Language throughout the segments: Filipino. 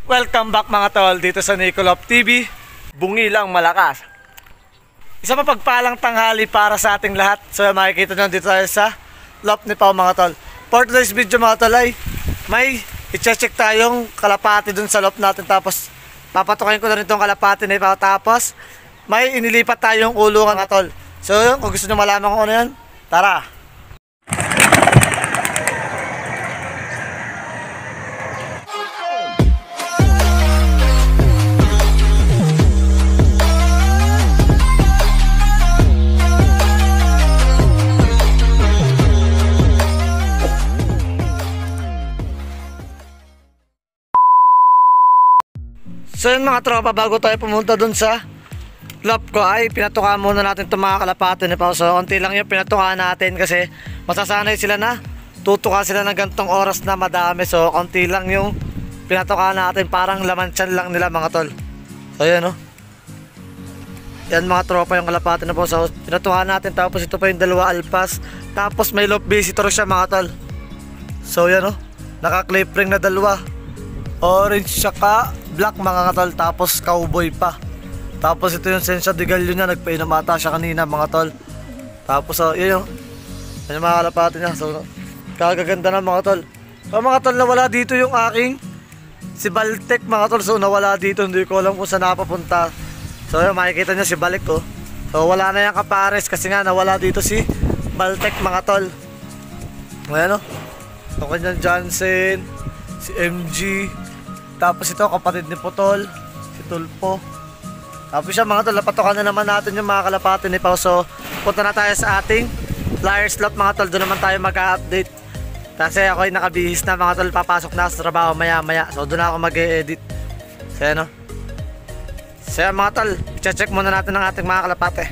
Welcome back mga tol dito sa Nicolop TV, Bungilang Malakas. Isa pa pagpalang tanghali para sa ating lahat. So makikita nyo dito tayo sa Lop ni Pao mga tol. For today's video mga tol ay may i-check tayong kalapati dun sa lop natin. Tapos papatukayin ko na rin itong kalapati ni Pao. Tapos may inilipat tayong ulungan mga tol. So yun, kung gusto nyo malaman kung ano yan, tara! So yun mga tropa, bago tayo pumunta dun sa lop ko ay pinatukaan muna natin itong mga kalapati ni Pao. So konti lang yung pinatukaan natin kasi masasanay sila na tutuka sila ng gantong oras na madami. So konti lang yung pinatukaan natin, parang laman tiyan lang nila mga tol. So yan o, yan mga tropa yung kalapati ni Pao. So pinatukaan natin, tapos ito pa yung dalawa alpas. Tapos may lop visitor siya mga tol. So yan o, naka-clip ring na dalawa, orange saka black mga tol, tapos cowboy pa. Tapos ito yung Sensya de Gallo niya, nagpainom ata siya kanina mga tol. Tapos yun yung mga kalapati niya. So kagaganda na mga tol. So mga tol, nawala dito yung aking si Baltek mga tol. So nawala dito, hindi ko alam kung saan napapunta. So yun, makikita niya si Balik oh. So wala na yung kapares kasi nga nawala dito si Baltek mga tol. Ayan oh, ito kanyang Johnson, si MG. Tapos ito kapatid ni Putol, si Tulpo. Tapos siya mga tol, napatukan na naman natin yung mga kalapati ni Pao. So punta na tayo sa ating Flyers Lop mga tol. Doon naman tayo mag-update kasi ako ay nakabihis na mga tol, papasok na sa trabaho maya maya. So doon ako mag-e-edit. So yan o. So yan mga tol, i-check muna natin ang ating mga kalapati.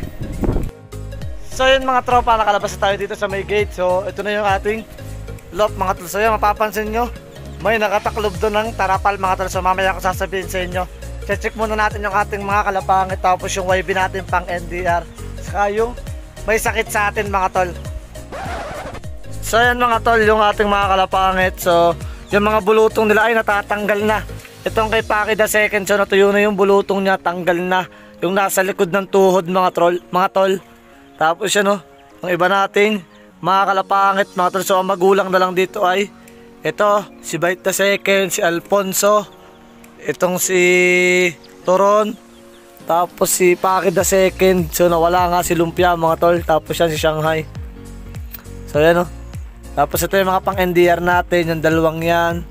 So yun mga tropa, nakalabas tayo dito sa may gate. So ito na yung ating lop mga tol. So yan, mapapansin nyo, may nakataklob doon ng tarapal mga tol. So mamaya ko sasabihin sa inyo. Check muna natin yung ating mga kalapangit. Tapos yung YB natin pang NDR. Saka yung may sakit sa atin mga tol. So yan mga tol, yung ating mga kalapangit. So yung mga bulutong nila ay natatanggal na. Itong kay Paki the second, so natuyo na yung bulutong niya, tanggal na. Yung nasa likod ng tuhod mga tol. Tapos yan o, yung iba nating mga kalapangit mga tol. So ang magulang na lang dito ay ito, si Bite the second, si Alfonso, itong si Toron, tapos si Paki the second. So nawala nga si Lumpia mga tol. Tapos yan si Shanghai. So yan o. Tapos ito yung mga pang NDR natin, yung dalawang yan,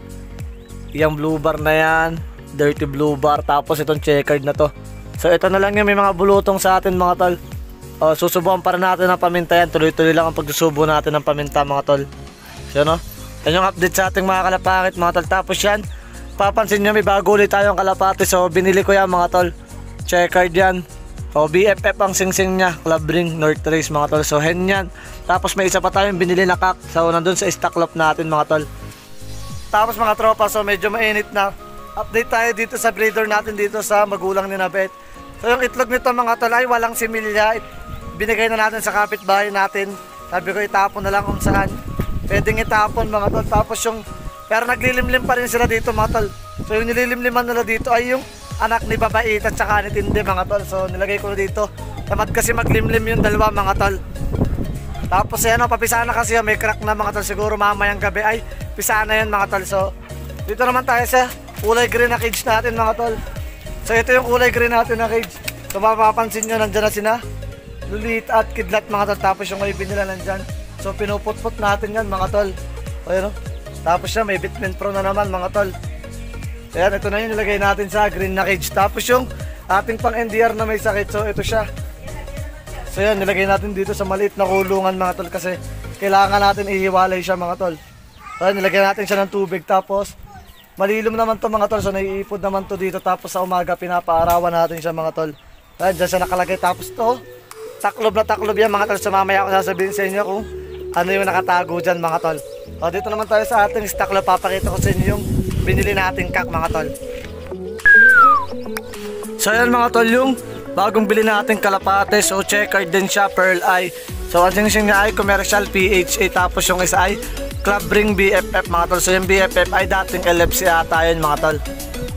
yung blue bar na yan, dirty blue bar. Tapos itong checkered na to. So ito na lang yung may mga bulutong sa atin mga tol. Susubukan para natin ng paminta yan. Tuloy-tuloy lang ang pagsusubo natin ng paminta mga tol. So yan o, yan yung update sa ating mga kalapakit mga tol. Tapos yan, papansin nyo may bago ulit tayong kalapati. So binili ko yan mga tol, checkered yan. O BFF ang singsing nya, Club Ring North Race mga tol. So hen yan. Tapos may isa pa tayong binili na kak. So nandun sa stock lop natin mga tol. Tapos mga tropa, so medyo mainit na. Update tayo dito sa breeder natin dito sa magulang ni Nabet. So yung itlog nito mga tol ay walang similya. Binigay na natin sa kapitbahay natin. Sabi ko itapon na lang kung saan pwedeng itapon mga tol. Tapos yung, pero naglilimlim pa rin sila dito mga tol. So yung nililimliman nila dito ay yung anak ni Babait at saka ni Tinde mga tol. So nilagay ko dito. Tamad kasi maglimlim yung dalawa mga tol. Tapos yan o, papisaan na kasi may crack na mga tol. Siguro mamayang gabi ay pisaan na yan mga tol. So dito naman tayo sa kulay green na cage natin mga tol. So ito yung kulay green natin na cage. So mapapansin nyo, nandyan na sina Lulit at Kidlat mga tol. Tapos yung ibin nila nandyan. So pinuput-put natin yan mga tol. O yan o. Tapos siya may Bitman Pro na naman mga tol. Ayan, ito na yung nilagay natin sa green na cage. Tapos yung ating pang NDR na may sakit. So ito siya. So yan, nilagay natin dito sa maliit na kulungan mga tol. Kasi kailangan natin ihiwalay siya mga tol. So yan, nilagay natin siya ng tubig. Tapos malilom naman to mga tol. So naiipod naman to dito. Tapos sa umaga pinapaarawan natin siya mga tol. Ayan, dyan siya nakalagay. Tapos to, taklob na taklob yan mga tol. So mamaya ako sasabihin sa inyo kung ano yung nakatago dyan mga tol. O dito naman tayo sa ating stock lop. Papakita ko sa inyo yung binili nating kak mga tol. So yan mga tol, yung bagong bili nating kalapate. So checkered din siya, pearl eye. So ang singsing niya ay commercial PHA. Tapos yung isa ay Club Ring BFF mga tol. So yung BFF ay dating LFC ata yun mga tol.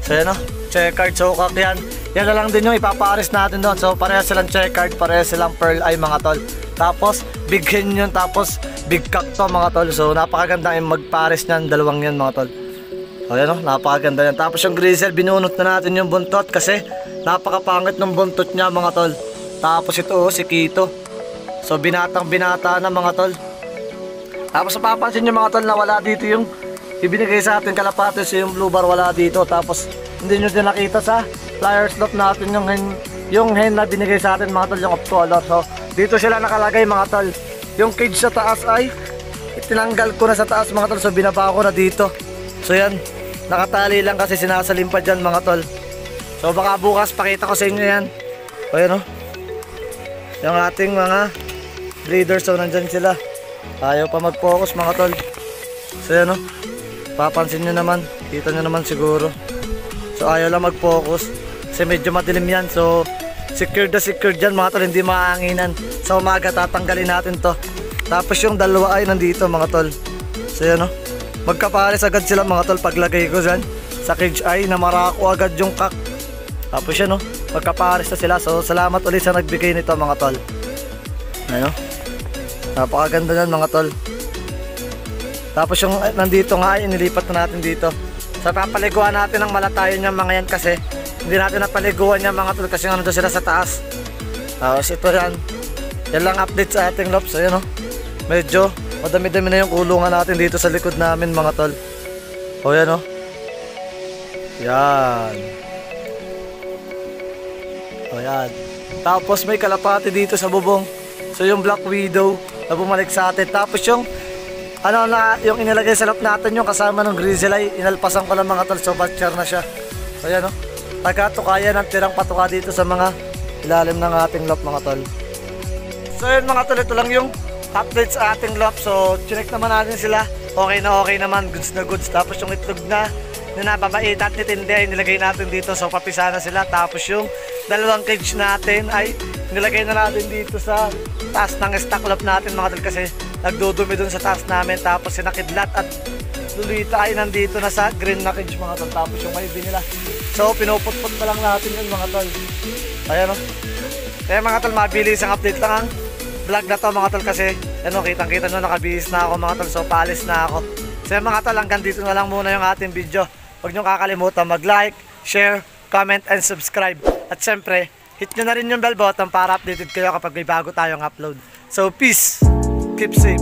So yan o, checkered sokak yan. Yan na lang din yung ipapares natin doon. So parehas silang checkered, parehas silang pearl eye mga tol. Tapos big hen yun, tapos big cock to mga tol. So napakaganda yung magpares niyan, dalawang yan mga tol. O yan o, napakaganda yan. Tapos yung grizzle, binunot na natin yung buntot kasi napakapangit ng buntot niya mga tol. Tapos ito o, si Kito. So binatang binata na mga tol. Tapos mapapansin nyo mga tol na wala dito yung ibinigay sa atin kalapates, yung blue bar wala dito. Tapos hindi nyo din nakita sa flyer slot natin yung hen na binigay sa atin mga tol, yung off color. So dito sila nakalagay mga tol. Yung cage sa taas ay tinanggal ko na sa taas mga tol, so binaba ko na dito. So yan, nakatali lang kasi sinasalim pa dyan mga tol. So baka bukas pakita ko sa inyo yan. O yan o, yung ating mga breeders, so nandyan sila. Ayaw pa mag-focus mga tol. So yan o, papansin nyo naman, kita nyo naman siguro. So ayaw lang mag-focus kasi medyo madilim yan. So secured na secured dyan mga tol, hindi maanginan. Sa umaga tatanggalin natin to. Tapos yung dalawa ay nandito mga tol. So yan o, magkapares agad sila mga tol. Paglagay ko dyan sa cage ay namarako agad yung kak. Tapos yan o, magkapares na sila. So salamat ulit sa nagbigay nito mga tol. Ayun o, napakaganda yan mga tol. Tapos yung nandito nga ay inilipat na natin dito. So papaliguan natin ng malatayon yung mga yan kasi hindi natin napaliguan yung mga tol kasi nandun sila sa taas. Tapos ito yan, yan lang update sa ating loft. So yun o, medyo madami-dami na yung kulungan natin dito sa likod namin mga tol. O yan o, yan. O yan. Tapos may kalapati dito sa bubong. So yung Black Widow na bumalik sa atin. Tapos yung ano na yung inilagay sa loft natin, yung kasama ng grizzle ay inalpasan ko lang mga tol. So batcher na siya. So yan o, taga-tukaya ng tirang patuka dito sa mga ilalim ng ating loft mga tol. So yun mga tol, ito lang yung update sa ating loft. So chinek naman natin sila, okay naman, goods na goods. Tapos yung itlog na nababait at nitindi ay nilagay natin dito. So papisa na sila. Tapos yung dalawang cage natin ay nilagay na natin dito sa taas ng stock loft natin mga tol kasi nagdudumi dun sa taas namin. Tapos sinakidlat at lulita ay nandito na sa green na cage mga tol. Tapos yung may nila, so pinuput-put pa lang natin yun mga tol. Ayan o, kaya mga tol, mabilis ang update lang ang vlog na to mga tol kasi ano, kitang kita nyo nakabihis na ako mga tol. So paalis na ako. So mga tol, hanggang dito na lang muna yung ating video. Huwag nyo kakalimutan mag-like, share, comment, and subscribe. At syempre, hit nyo na rin yung bell button para updated kayo kapag may bago tayong upload. So peace, keep safe.